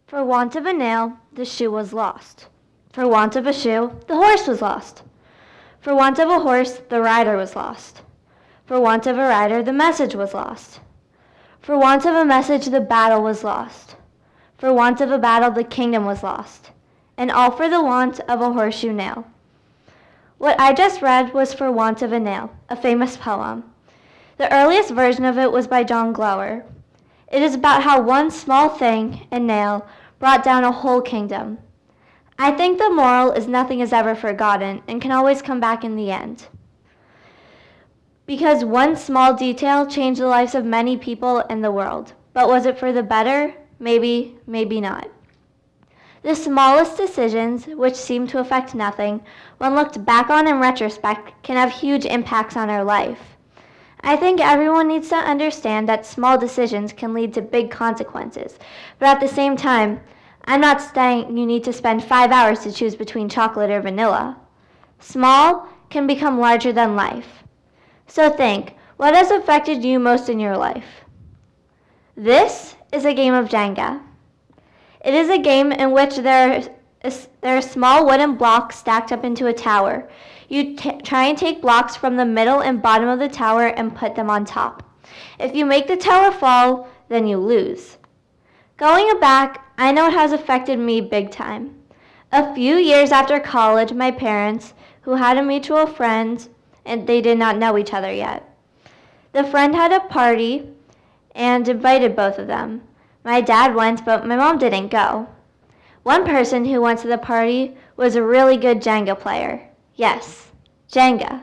For want of a nail, the shoe was lost. For want of a shoe, the horse was lost. For want of a horse, the rider was lost. For want of a rider, the message was lost. For want of a message, the battle was lost. For want of a battle, the kingdom was lost. And all for the want of a horseshoe nail. What I just read was For Want of a Nail, a famous poem. The earliest version of it was by John Glower. It is about how one small thing, a nail, brought down a whole kingdom. I think the moral is nothing is ever forgotten and can always come back in the end. Because one small detail changed the lives of many people in the world. But was it for the better? Maybe, maybe not. The smallest decisions, which seem to affect nothing, when looked back on in retrospect, can have huge impacts on our life. I think everyone needs to understand that small decisions can lead to big consequences, but at the same time, I'm not saying you need to spend 5 hours to choose between chocolate or vanilla. Small can become larger than life. So think, what has affected you most in your life? This is a game of Jenga. It is a game in which there are small wooden blocks stacked up into a tower. You try and take blocks from the middle and bottom of the tower and put them on top. If you make the tower fall, then you lose. Going back, I know it has affected me big time. A few years after college, my parents, who had a mutual friend, and they did not know each other yet. The friend had a party and invited both of them. My dad went, but my mom didn't go. One person who went to the party was a really good Jenga player. Yes, Jenga.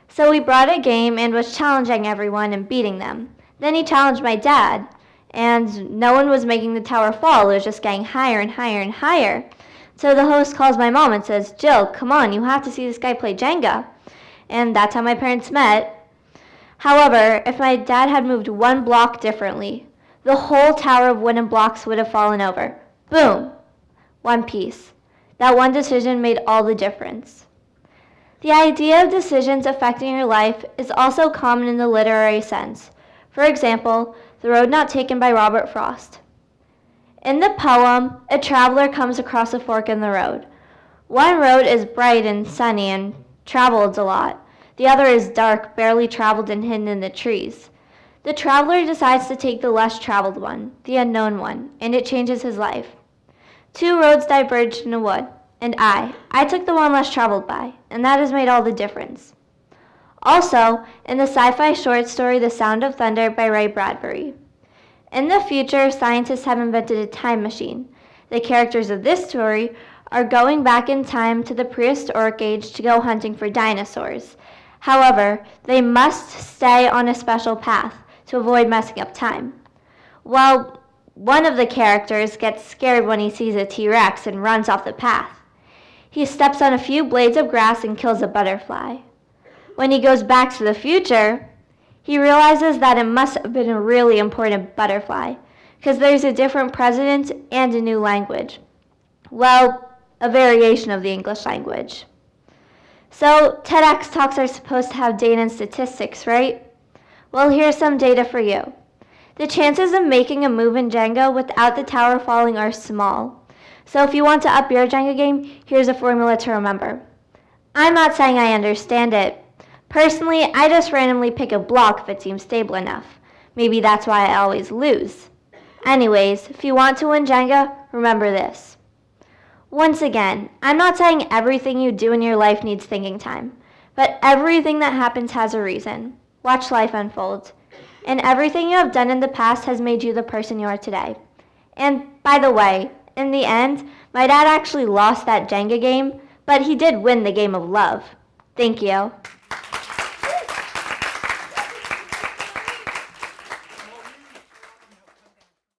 So we brought a game and was challenging everyone and beating them. Then he challenged my dad, and no one was making the tower fall. It was just getting higher and higher and higher. So the host calls my mom and says, "Jill, come on, you have to see this guy play Jenga." And that's how my parents met. However, if my dad had moved one block differently, the whole tower of wooden blocks would have fallen over. Boom! One piece. That one decision made all the difference. The idea of decisions affecting your life is also common in the literary sense. For example, The Road Not Taken by Robert Frost. In the poem, a traveler comes across a fork in the road. One road is bright and sunny and traveled a lot. The other is dark, barely traveled and hidden in the trees. The traveler decides to take the less traveled one, the unknown one, and it changes his life. Two roads diverged in a wood, and I took the one less traveled by, and that has made all the difference. Also, in the sci-fi short story The Sound of Thunder by Ray Bradbury. In the future, scientists have invented a time machine. The characters of this story are going back in time to the prehistoric age to go hunting for dinosaurs. However, they must stay on a special path to avoid messing up time. Well, one of the characters gets scared when he sees a T-Rex and runs off the path. He steps on a few blades of grass and kills a butterfly. When he goes back to the future, he realizes that it must have been a really important butterfly, because there's a different president and a new language. Well, a variation of the English language. So, TEDx Talks are supposed to have data and statistics, right? Well, here's some data for you. The chances of making a move in Jenga without the tower falling are small. So if you want to up your Jenga game, here's a formula to remember. I'm not saying I understand it. Personally, I just randomly pick a block if it seems stable enough. Maybe that's why I always lose. Anyways, if you want to win Jenga, remember this. Once again, I'm not saying everything you do in your life needs thinking time, but everything that happens has a reason. Watch life unfold. And everything you have done in the past has made you the person you are today. And by the way, in the end, my dad actually lost that Jenga game, but he did win the game of love. Thank you.